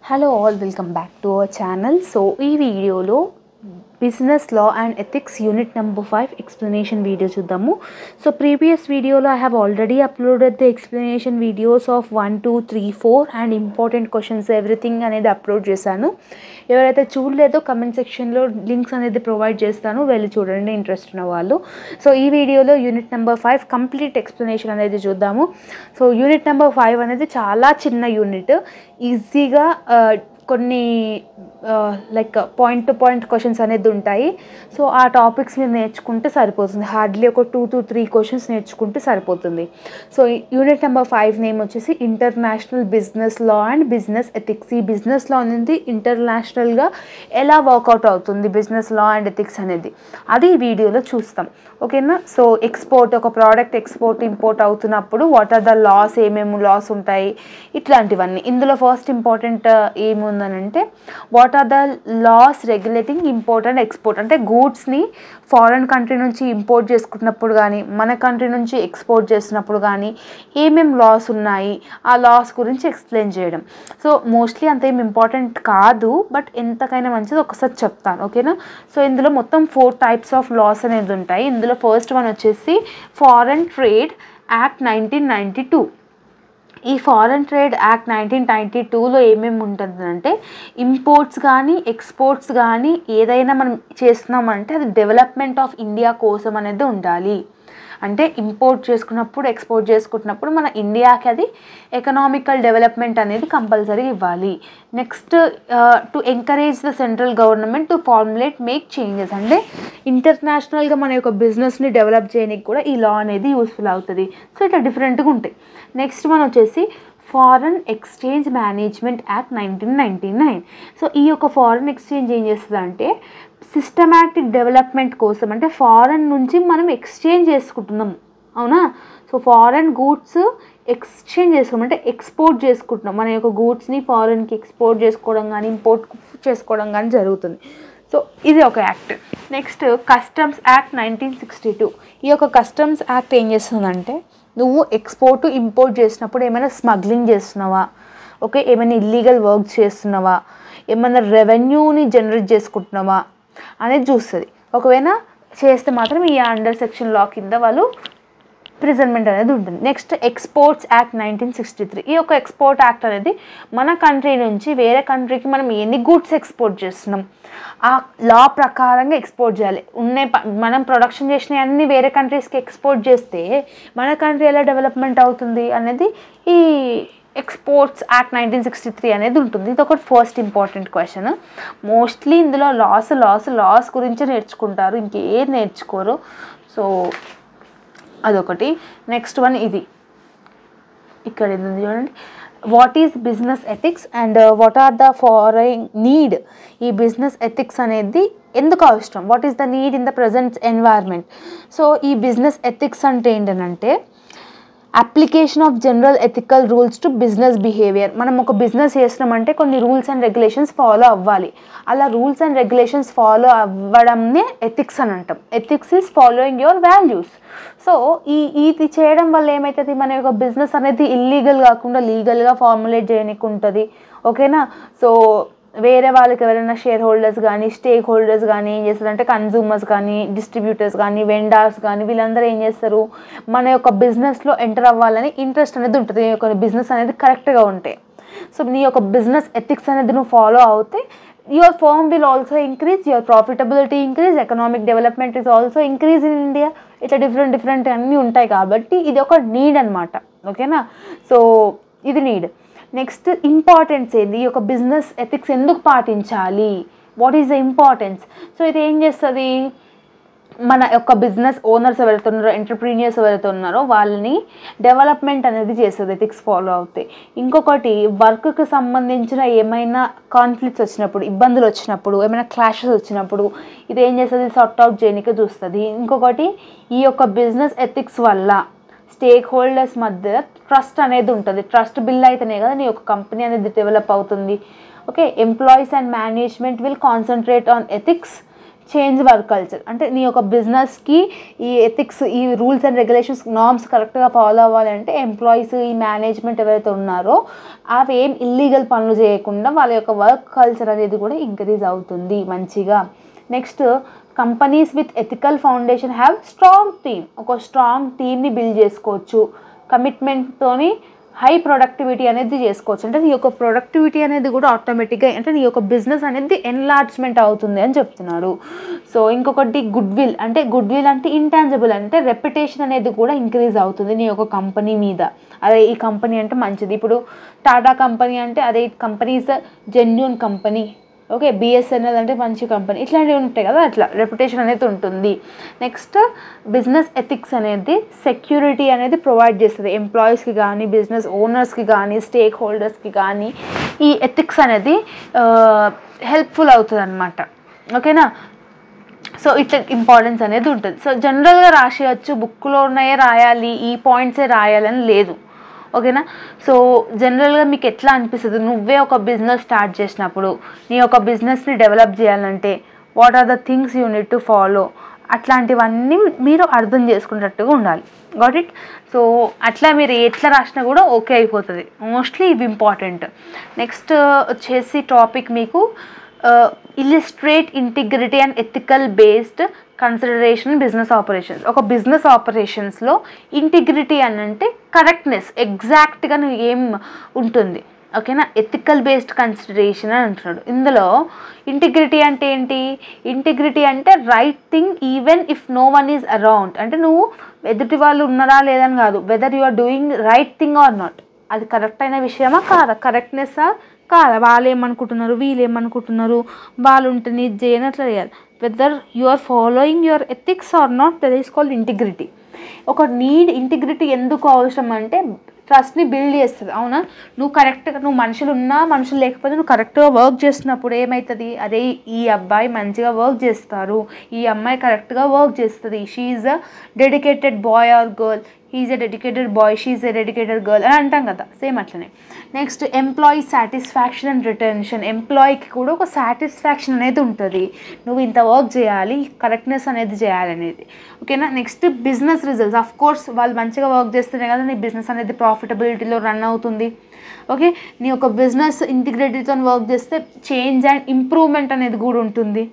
Hello all, welcome back to our channel. So ఈ వీడియోలో business law and ethics unit number 5 explanation video చూద్దాము. So previous వీడియోలో I have already uploaded the explanation videos of 1, 2, 3, 4 and important questions everything అనేది upload చేశాను. ఎవరైతే చూడలేదో comment సెక్షన్లో links అనేది provide చేస్తాను, వెళ్ళి చూడండి ఇంట్రెస్ట్ ఉన్న వాళ్ళు. సో ఈ వీడియోలో యూనిట్ నెంబర్ 5 కంప్లీట్ ఎక్స్ప్లెనేషన్ అనేది చూద్దాము. సో యూనిట్ నెంబర్ 5 అనేది చాలా చిన్న యూనిట్, ఈజీగా కొన్ని like point to point questions అనేది ఉంటాయి. సో ఆ టాపిక్స్ మీరు నేర్చుకుంటే సరిపోతుంది, హార్డ్లీ ఒక 2 to 3 క్వశ్చన్స్ నేర్చుకుంటే సరిపోతుంది. సో యూనిట్ నెంబర్ 5 నేమ్ వచ్చేసి international business law and business ethics. ఈ బిజినెస్ లా అనేది ఇంటర్నేషనల్గా ఎలా వర్కౌట్ అవుతుంది బిజినెస్ లా అండ్ ఎథిక్స్ అనేది, అది ఈ వీడియోలో చూస్తాం. ఓకేనా. సో ఎక్స్పోర్ట్, ఒక ప్రోడక్ట్ ఎక్స్పోర్ట్ ఇంపోర్ట్ అవుతున్నప్పుడు వాట్ ఆర్ ద లాస్, ఏమేమి లాస్ ఉంటాయి, ఇట్లాంటివన్నీ. ఇందులో ఫస్ట్ ఇంపార్టెంట్ ఏముందనంటే what are the laws regulating import and export. అంటే గూడ్స్ని ఫారెన్ కంట్రీ నుంచి ఇంపోర్ట్ చేసుకున్నప్పుడు కానీ మన కంట్రీ నుంచి ఎక్స్పోర్ట్ చేసినప్పుడు కానీ ఏమేమి లాస్ ఉన్నాయి, ఆ లాస్ గురించి ఎక్స్ప్లెయిన్ చేయడం. సో మోస్ట్లీ అంత ఏం ఇంపార్టెంట్ కాదు, బట్ ఎంతకైనా మంచిది ఒకసారి చెప్తాను. ఓకేనా. సో ఇందులో మొత్తం 4 types ఆఫ్ లాస్ అనేది ఉంటాయి. ఇందులో ఫస్ట్ వన్ వచ్చేసి ఫారెన్ ట్రేడ్ యాక్ట్ 1992. ఈ ఫారెన్ ట్రేడ్ యాక్ట్ 1992లో ఏమేమి ఉంటుందంటే ఇంపోర్ట్స్ కానీ ఎక్స్పోర్ట్స్ కానీ ఏదైనా మనం చేస్తున్నామంటే అది డెవలప్మెంట్ ఆఫ్ ఇండియా కోసం అనేది ఉండాలి. అంటే ఇంపోర్ట్ చేసుకున్నప్పుడు ఎక్స్పోర్ట్ చేసుకుంటున్నప్పుడు మన ఇండియాకి అది ఎకనామికల్ డెవలప్మెంట్ అనేది కంపల్సరీ ఇవ్వాలి. Next to encourage the central government to formulate make changes. అంటే ఇంటర్నేషనల్గా మన యొక్క బిజినెస్ని డెవలప్ చేయడానికి కూడా ఈ లా అనేది యూస్ఫుల్ అవుతుంది. సో ఇట్లా డిఫరెంట్గా ఉంటాయి. నెక్స్ట్ వన్ వచ్చేసి foreign exchange management act 1999. So ఈ యొక్క ఫారెన్ ఎక్స్చేంజ్ ఏం చేస్తుంది అంటే సిస్టమాటిక్ డెవలప్మెంట్ కోసం, అంటే ఫారెన్ నుంచి మనం ఎక్స్చేంజ్ చేసుకుంటున్నాం, అవునా. సో ఫారెన్ గూడ్స్ ఎక్స్చేంజ్ చేసుకోవడం అంటే ఎక్స్పోర్ట్ చేసుకుంటున్నాం, మన యొక్క గూడ్స్ని ఫారెన్కి ఎక్స్పోర్ట్ చేసుకోవడం కానీ ఇంపోర్ట్ చేసుకోవడం కానీ జరుగుతుంది. సో ఇది ఒక యాక్ట్. Next customs act 1962. ఈ యొక్క కస్టమ్స్ యాక్ట్ ఏం చేస్తుందంటే నువ్వు ఎక్స్పోర్ట్ ఇంపోర్ట్ చేసినప్పుడు ఏమైనా స్మగ్లింగ్ చేస్తున్నావా, ఓకే, ఏమైనా ఇల్లీగల్ వర్క్ చేస్తున్నావా, ఏమైనా రెవెన్యూని జనరేట్ చేసుకుంటున్నావా అనేది చూస్తుంది. ఒకవేళ చేస్తే మాత్రం ఈ అండర్ సెక్షన్ లా కింద వాళ్ళు ప్రిజన్మెంట్ అనేది ఉంటుంది. Next exports act 1963. ఈ యొక్క ఎక్స్పోర్ట్ యాక్ట్ అనేది మన కంట్రీ నుంచి వేరే కంట్రీకి మనం ఎన్ని గూడ్స్ ఎక్స్పోర్ట్ చేస్తున్నాం ఆ లా ప్రకారంగా ఎక్స్పోర్ట్ చేయాలి. మనం ప్రొడక్షన్ చేసిన అన్ని వేరే కంట్రీస్కి ఎక్స్పోర్ట్ చేస్తే మన కంట్రీ ఎలా డెవలప్మెంట్ అవుతుంది అనేది ఈ ఎక్స్పోర్ట్స్ యాక్ట్ 1963 అనేది ఉంటుంది. ఇది ఒకటి ఫస్ట్ ఇంపార్టెంట్ క్వశ్చన్. మోస్ట్లీ ఇందులో లాస్ గురించి నేర్చుకుంటారు, ఇంకేం నేర్చుకోరు. సో అదొకటి. నెక్స్ట్ వన్ ఇది ఇక్కడ ఇది చూడండి, what is business ethics and what are the foreign need. ఈ బిజినెస్ ఎథిక్స్ అనేది ఎందుకు అవసరం, what is the need in the present environment. So ఈ బిజినెస్ ఎథిక్స్ అంటే ఏంటంటే application of general ethical rules to business behaviour. మనం ఒక business చేస్తున్నామంటే కొన్ని రూల్స్ అండ్ రెగ్యులేషన్స్ ఫాలో అవ్వాలి. అలా రూల్స్ అండ్ రెగ్యులేషన్స్ ఫాలో అవ్వడంనే ఎథిక్స్ అని అంటాం. Ethics is following your values. So ఇది చేయడం వల్ల ఏమవుతుంది, మన యొక్క బిజినెస్ అనేది ఇల్లీగల్ కాకుండా లీగల్గా ఫార్ములేట్ చేయడానికి ఉంటుంది. ఓకేనా. సో వేరే వాళ్ళకి ఎవరైనా షేర్ హోల్డర్స్ కానీ స్టేక్ హోల్డర్స్ కానీ ఏం చేస్తారంటే కన్జ్యూమర్స్ కానీ డిస్ట్రిబ్యూటర్స్ కానీ వెండర్స్ కానీ వీళ్ళందరూ ఏం చేస్తారు, మన యొక్క బిజినెస్లో ఎంటర్ అవ్వాలని ఇంట్రెస్ట్ అనేది ఉంటుంది. నీ యొక్క బిజినెస్ అనేది కరెక్ట్గా ఉంటే, సో నీ యొక్క బిజినెస్ ఎథిక్స్ అనేది నువ్వు ఫాలో అవుతే your firm will also increase, your profitability increase, economic development is also increase in India. ఇట్లా డిఫరెంట్ అన్నీ ఉంటాయి కాబట్టి ఇది ఒక నీడ్ అనమాట. ఓకేనా. సో ఇది నీడ్. నెక్స్ట్ ఇంపార్టెన్స్ ఏంది, ఈ యొక్క బిజినెస్ ఎథిక్స్ ఎందుకు పాటించాలి, what is the importance. So ఇది ఏం చేస్తుంది, మన యొక్క బిజినెస్ ఓనర్స్ ఎవరైతే ఉన్నారో ఎంటర్ప్రీనియర్స్ ఎవరైతే ఉన్నారో వాళ్ళని డెవలప్మెంట్ అనేది చేస్తుంది ఎథిక్స్ ఫాలో అవుతాయి. ఇంకొకటి వర్క్కి సంబంధించిన ఏమైనా కాన్ఫ్లిక్ట్స్ వచ్చినప్పుడు, ఇబ్బందులు వచ్చినప్పుడు, ఏమైనా క్లాషెస్ వచ్చినప్పుడు ఇది ఏం చేస్తుంది, సార్ట్ అవుట్ చేయడానికి చూస్తుంది. ఇంకొకటి ఈ యొక్క బిజినెస్ ఎథిక్స్ వల్ల స్టేక్ హోల్డర్స్ మధ్య ట్రస్ట్ అనేది ఉంటుంది. ట్రస్ట్ బిల్డ్ అయితేనే కదా నీ యొక్క కంపెనీ అనేది డెవలప్ అవుతుంది. Okay. Employees and management will concentrate on ethics change work culture, అంటే నీ యొక్క బిజినెస్కి ఈ ఎథిక్స్, ఈ రూల్స్ అండ్ రెగ్యులేషన్స్, నార్మ్స్ కరెక్ట్గా ఫాలో అవ్వాలంటే ఎంప్లాయీస్, ఈ మేనేజ్మెంట్ ఎవరైతే ఉన్నారో అవి ఏం ఇల్లీగల్ పనులు చేయకుండా వాళ్ళ యొక్క వర్క్ కల్చర్ అనేది కూడా ఇంక్రీజ్ అవుతుంది మంచిగా. Next, companies with ethical foundation have strong team. ఒక స్ట్రాంగ్ టీమ్ని బిల్డ్ చేసుకోవచ్చు, కమిట్మెంట్తోని హై ప్రొడక్టివిటీ అనేది చేసుకోవచ్చు. అంటే నీ యొక్క ప్రొడక్టివిటీ అనేది కూడా ఆటోమేటిక్గా, అంటే నీ యొక్క బిజినెస్ అనేది ఎన్లార్జ్మెంట్ అవుతుంది అని చెప్తున్నారు. సో ఇంకొకటి గుడ్ విల్, అంటే గుడ్ విల్ అంటే ఇంటాంజిబుల్, అంటే రెప్యుటేషన్ అనేది కూడా ఇంక్రీజ్ అవుతుంది నీ యొక్క కంపెనీ మీద. అదే ఈ కంపెనీ అంటే మంచిది. ఇప్పుడు టాటా కంపెనీ అంటే అదే company is a genuine company. Okay, BSNL అంటే మంచి కంపెనీ, ఇట్లాంటివి ఉంటాయి కదా, అట్లా రెప్యుటేషన్ అనేది ఉంటుంది. నెక్స్ట్, బిజినెస్ ఎథిక్స్ అనేది సెక్యూరిటీ అనేది ప్రొవైడ్ చేస్తుంది ఎంప్లాయీస్కి కానీ, బిజినెస్ ఓనర్స్కి కానీ, స్టేక్ హోల్డర్స్కి కానీ. ఈ ఎథిక్స్ అనేది హెల్ప్ఫుల్ అవుతుంది అనమాట. ఓకేనా. సో ఇట్లా ఇంపార్టెన్స్ అనేది ఉంటుంది. సో జనరల్గా రాసేయచ్చు, బుక్లో ఉన్నాయే రాయాలి, ఈ పాయింట్సే రాయాలని లేదు. ఓకేనా. సో జనరల్గా మీకు ఎట్లా అనిపిస్తుంది, నువ్వే ఒక బిజినెస్ స్టార్ట్ చేసినప్పుడు నీ యొక్క బిజినెస్ని డెవలప్ చేయాలంటే what are the things you need to follow, అట్లాంటివన్నీ మీరు అర్థం చేసుకున్నట్టుగా ఉండాలి. Got it. సో అట్లా మీరు ఎట్లా రాసినా కూడా ఓకే అయిపోతుంది. మోస్ట్లీ ఇవి ఇంపార్టెంట్. నెక్స్ట్ వచ్చేసి టాపిక్ మీకు illustrate integrity and ethical based consideration business operations. ఒక బిజినెస్ ఆపరేషన్స్లో ఇంటిగ్రిటీ అని అంటే కరెక్ట్నెస్, ఎగ్జాక్ట్గా నువ్వు ఏం ఉంటుంది. ఓకేనా. ఎథికల్ బేస్డ్ కన్సిడరేషన్ అని అంటున్నాడు. ఇందులో ఇంటిగ్రిటీ అంటే ఏంటి, ఇంటిగ్రిటీ అంటే right thing even if no one is around. అంటే నువ్వు ఎదుటి వాళ్ళు ఉన్నారా లేదని కాదు, whether you are doing right thing or not, అది కరెక్ట్ అయిన విషయమా కాదా, కరెక్ట్నెస్సా కాదా, వాళ్ళు ఏమనుకుంటున్నారు వీళ్ళు ఏమనుకుంటున్నారు, వాళ్ళు ఉంటే నీ చేయని అట్లా చేయాలి, whether you are following your ethics or not, that is called integrity. ఒక ఇంటిగ్రిటీ ఎందుకు అవసరం అంటే ట్రస్ట్ని బిల్డ్ చేస్తుంది. అవునా, నువ్వు కరెక్ట్గా, నువ్వు మనుషులు ఉన్నా మనుషులు లేకపోతే నువ్వు కరెక్ట్గా వర్క్ చేస్తున్నప్పుడు ఏమవుతుంది, అదే ఈ అబ్బాయి మంచిగా వర్క్ చేస్తారు, ఈ అమ్మాయి కరెక్ట్గా వర్క్ చేస్తుంది, she is a dedicated boy or girl, he is a dedicated boy, she is a dedicated girl అని అంటాం కదా, సేమ్ అట్లనే. Next, employee satisfaction and retention. ఎంప్లాయీకి కూడా ఒక సాటిస్ఫాక్షన్ అనేది ఉంటుంది, నువ్వు ఇంత వర్క్ చేయాలి, కరెక్ట్నెస్ అనేది చేయాలనేది. ఓకేనా. Next, business results. Of course వాళ్ళు మంచిగా వర్క్ చేస్తేనే కదా నీ బిజినెస్ అనేది ప్రాఫిటబిలిటీలో రన్ అవుతుంది. ఓకే, నీ ఒక బిజినెస్ ఇంటిగ్రిటీతో వర్క్ చేస్తే చేంజ్ అండ్ ఇంప్రూవ్మెంట్ అనేది కూడా ఉంటుంది.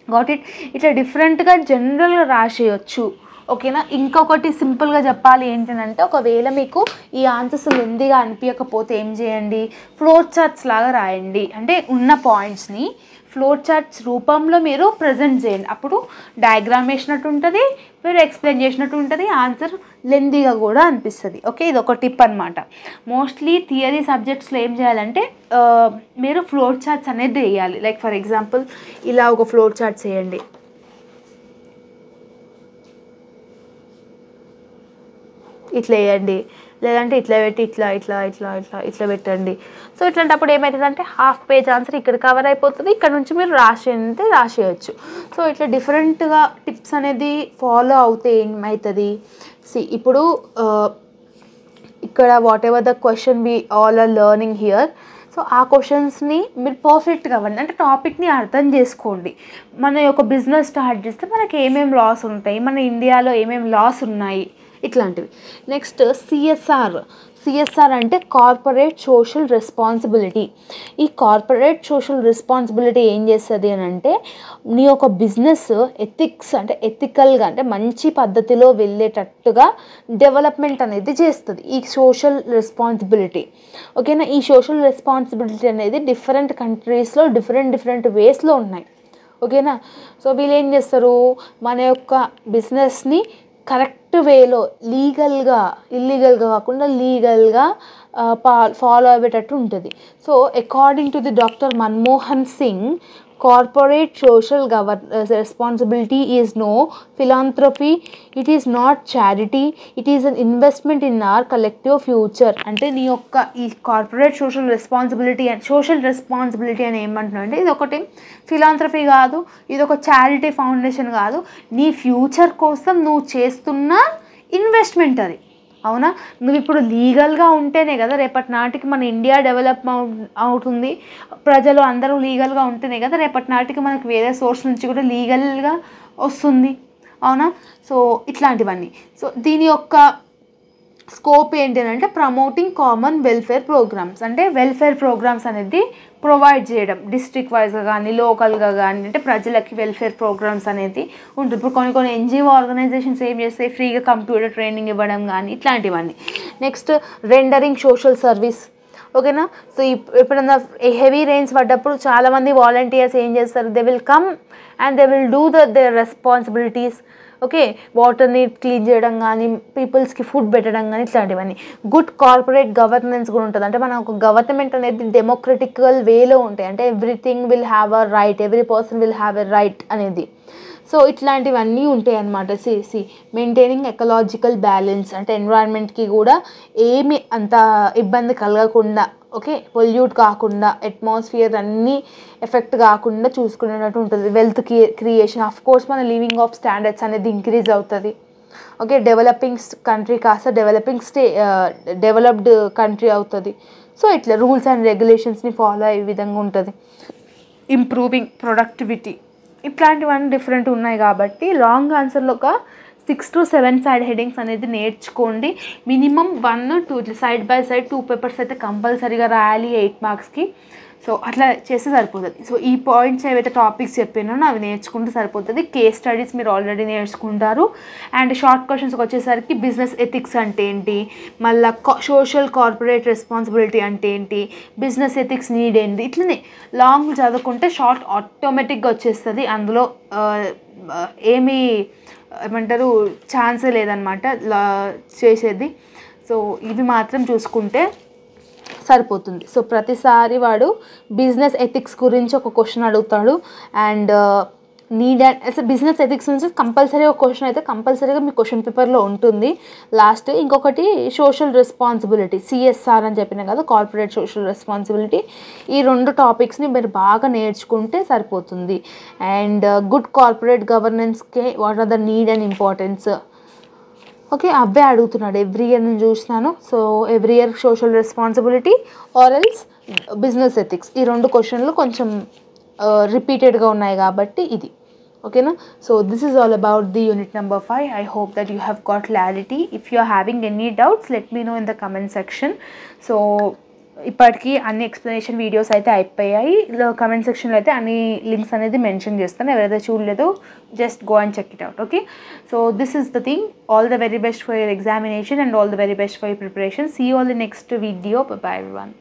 Got it. ఇట్లా డిఫరెంట్గా జనరల్గా రాసేయచ్చు. ఓకేనా. ఇంకొకటి సింపుల్గా చెప్పాలి ఏంటంటే, ఒకవేళ మీకు ఈ ఆన్సర్స్ లెందీగా అనిపించకపోతే ఏం చేయండి, ఫ్లోర్ చార్ట్స్ లాగా రాయండి. అంటే ఉన్న పాయింట్స్ని ఫ్లోర్ చార్ట్స్ రూపంలో మీరు ప్రజెంట్ చేయండి. అప్పుడు డయాగ్రామ్ వేసినట్టు ఉంటుంది, మీరు ఎక్స్ప్లెయిన్ చేసినట్టు ఉంటుంది, ఆన్సర్ లెందీగా కూడా అనిపిస్తుంది. ఓకే, ఇది ఒక టిప్ అనమాట. మోస్ట్లీ థియరీ సబ్జెక్ట్స్లో ఏం చేయాలంటే మీరు ఫ్లోర్ చార్ట్స్ అనేది వేయాలి. లైక్ ఫర్ ఎగ్జాంపుల్ ఇలా ఒక ఫ్లోర్ చార్ట్స్ వేయండి, ఇట్లా వేయండి, లేదంటే ఇట్లా పెట్టి ఇట్లా ఇట్లా ఇట్లా ఇట్లా ఇట్లా పెట్టండి. సో ఇట్లాంటప్పుడు ఏమవుతుందంటే హాఫ్ పేజ్ ఆన్సర్ ఇక్కడ కవర్ అయిపోతుంది, ఇక్కడ నుంచి మీరు రాసేయచ్చు. సో ఇట్లా డిఫరెంట్గా టిప్స్ అనేది ఫాలో అవుతే ఏమవుతుంది, ఇప్పుడు ఇక్కడ whatever the question we all are learning here, so ఆ క్వశ్చన్స్ని మీరు పర్ఫెక్ట్గా అవ్వండి, అంటే టాపిక్ని అర్థం చేసుకోండి. మన యొక్క బిజినెస్ స్టార్ట్ చేస్తే మనకి ఏమేమి లాస్ ఉంటాయి, మన ఇండియాలో ఏమేమి లాస్ ఉన్నాయి, ఇట్లాంటివి. నెక్స్ట్, సిఎస్ఆర్ అంటే కార్పొరేట్ సోషల్ రెస్పాన్సిబిలిటీ. ఈ కార్పొరేట్ సోషల్ రెస్పాన్సిబిలిటీ ఏం చేస్తుంది అని అంటే నీ యొక్క బిజినెస్ ఎథిక్స్ అంటే ఎథికల్గా, అంటే మంచి పద్ధతిలో వెళ్ళేటట్టుగా డెవలప్మెంట్ అనేది చేస్తుంది ఈ సోషల్ రెస్పాన్సిబిలిటీ. ఓకేనా. ఈ సోషల్ రెస్పాన్సిబిలిటీ అనేది డిఫరెంట్ కంట్రీస్లో డిఫరెంట్ వేస్లో ఉన్నాయి. ఓకేనా. సో వీళ్ళు ఏం చేస్తారు, మన యొక్క బిజినెస్ని కరెక్ట్ వేలో లీగల్గా, ఇల్లీగల్గా కాకుండా లీగల్గా ఫాలో అయ్యేటట్టు ఉంటుంది. So according to the doctor Manmohan Singh, corporate social responsibility is no philanthropy, it is not charity, it is an investment in our collective future. అంటే నీ యొక్క ఈ కార్పొరేట్ సోషల్ రెస్పాన్సిబిలిటీ అని ఏమంటున్నావు అంటే ఇది ఒకటి ఫిలాంథ్రపీ కాదు, ఇది ఒక చారిటీ ఫౌండేషన్ కాదు, నీ ఫ్యూచర్ కోసం నువ్వు చేస్తున్న ఇన్వెస్ట్మెంట్ అది. అవునా? నువ్వు ఇప్పుడు లీగల్గా ఉంటేనే కదా రేపటి నాటికి మన ఇండియా డెవలప్ అవుతుంది. ప్రజలు అందరూ లీగల్గా ఉంటేనే కదా రేపటి నాటికి మనకు వేరే సోర్స్ నుంచి కూడా లీగల్గా వస్తుంది. అవునా? సో ఇట్లాంటివన్నీ. సో దీని యొక్క స్కోప్ ఏంటి అంటే ప్రమోటింగ్ కామన్ వెల్ఫేర్ ప్రోగ్రామ్స్, అంటే వెల్ఫేర్ ప్రోగ్రామ్స్ అనేది ప్రొవైడ్ చేయడం డిస్ట్రిక్ట్ వైజ్గా కానీ లోకల్గా కానీ, అంటే ప్రజలకి వెల్ఫేర్ ప్రోగ్రామ్స్ అనేది ఉంటుంది. ఇప్పుడు కొన్ని ఎన్జిఓ ఆర్గనైజేషన్స్ ఏం చేస్తాయి, ఫ్రీగా కంప్యూటర్ ట్రైనింగ్ ఇవ్వడం కానీ ఇట్లాంటివన్నీ. Next rendering social service. ఓకేనా? సో ఎప్పుడన్నా హెవీ రెయిన్స్ పడ్డప్పుడు చాలామంది వాలంటీర్స్ ఏం చేస్తారు, they will come and they will do their responsibilities. Okay, వాటర్ని క్లీన్ చేయడం కానీ, పీపుల్స్కి ఫుడ్ పెట్టడం కానీ ఇట్లాంటివన్నీ. గుడ్ కార్పొరేట్ గవర్నెన్స్ కూడా ఉంటుంది. అంటే మన ఒక గవర్నమెంట్ అనేది డెమోక్రటికల్ వేలో ఉంటాయి. అంటే everything will have a right, every person will have a right అనేది. సో ఇట్లాంటివన్నీ ఉంటాయి అన్నమాట. మెయింటైనింగ్ ఎకలాజికల్ బ్యాలెన్స్, అంటే ఎన్విరాన్మెంట్కి కూడా ఏమి అంత ఇబ్బంది కలగకుండా, ఓకే, పొల్యూట్ కాకుండా, అట్మాస్ఫియర్ అన్నీ ఎఫెక్ట్ కాకుండా చూసుకునేటట్టు ఉంటుంది. వెల్త్ క్రియేషన్, ఆఫ్ కోర్స్ మన లివింగ్ ఆఫ్ స్టాండర్డ్స్ అనేది ఇంక్రీజ్ అవుతుంది. ఓకే, డెవలపింగ్ కంట్రీ కాస్త డెవలప్డ్ కంట్రీ అవుతుంది. సో ఇట్లా రూల్స్ అండ్ రెగ్యులేషన్స్ని ఫాలో అయ్యే విధంగా ఉంటుంది. ఇంప్రూవింగ్ ప్రొడక్టివిటీ, ఇట్లాంటివన్నీ డిఫరెంట్ ఉన్నాయి. కాబట్టి లాంగ్ ఆన్సర్లో ఒక 6 to 7 సైడ్ హెడింగ్స్ అనేది నేర్చుకోండి. మినిమం 1-2 ఇట్లా సైడ్ బై సైడ్ 2 పేపర్స్ అయితే కంపల్సరీగా రాయాలి 8 మార్క్స్కి. సో అట్లా చేస్తే సరిపోతుంది. సో ఈ పాయింట్స్ ఏవైతే టాపిక్స్ చెప్పినానో అవి నేర్చుకుంటే సరిపోతుంది. కేస్ స్టడీస్ మీరు ఆల్రెడీ నేర్చుకుంటారు. అండ్ షార్ట్ క్వశ్చన్స్కి వచ్చేసరికి బిజినెస్ ఎథిక్స్ అంటే ఏంటి, మళ్ళీ సోషల్ కార్పొరేట్ రెస్పాన్సిబిలిటీ అంటే ఏంటి, బిజినెస్ ఎథిక్స్ నీడ్ ఏంటి, ఇట్లనే లాంగ్ చదువుకుంటే షార్ట్ ఆటోమేటిక్గా వచ్చేస్తుంది. అందులో ఏమీ ఏమంటారు ఛాన్సే లేదనమాట చేసేది. సో ఇవి మాత్రం చూసుకుంటే సరిపోతుంది. సో ప్రతిసారి వాడు బిజినెస్ ఎథిక్స్ గురించి ఒక క్వశ్చన్ అడుగుతాడు. అండ్ నీడ్ అండ్ అసలు బిజినెస్ ఎథిక్స్ నుంచి కంపల్సరీ ఒక క్వశ్చన్ అయితే కంపల్సరీగా మీ క్వశ్చన్ పేపర్లో ఉంటుంది లాస్ట్. ఇంకొకటి సోషల్ రెస్పాన్సిబిలిటీ, సిఎస్ఆర్ అని చెప్పిన కదా, కార్పొరేట్ సోషల్ రెస్పాన్సిబిలిటీ. ఈ 2 టాపిక్స్ని మీరు బాగా నేర్చుకుంటే సరిపోతుంది. అండ్ గుడ్ కార్పొరేట్ గవర్నెన్స్కి what are the need and importance, okay, అవే అడుగుతున్నాడు ఎవ్రీ ఇయర్ నేను చూస్తున్నాను. So every year social responsibility or else business ethics, ఈ 2 క్వశ్చన్లు కొంచెం రిపీటెడ్గా ఉన్నాయి కాబట్టి ఇది. ఓకేనా? So this is all about the unit number 5. I hope that you have got clarity. If you are having any doubts, let me know in the comment section. So ఇప్పటికీ అన్ని ఎక్స్ప్లెనేషన్ వీడియోస్ అయితే అయిపోయాయి. Comment సెక్షన్లో అయితే అన్ని links అనేది mention చేస్తాను. ఎవరైతే చూడలేదో just go and check it out. Okay, so this is the thing. All the very best for your examination and all the very best for your preparation. See you all the next video. Bye bye everyone.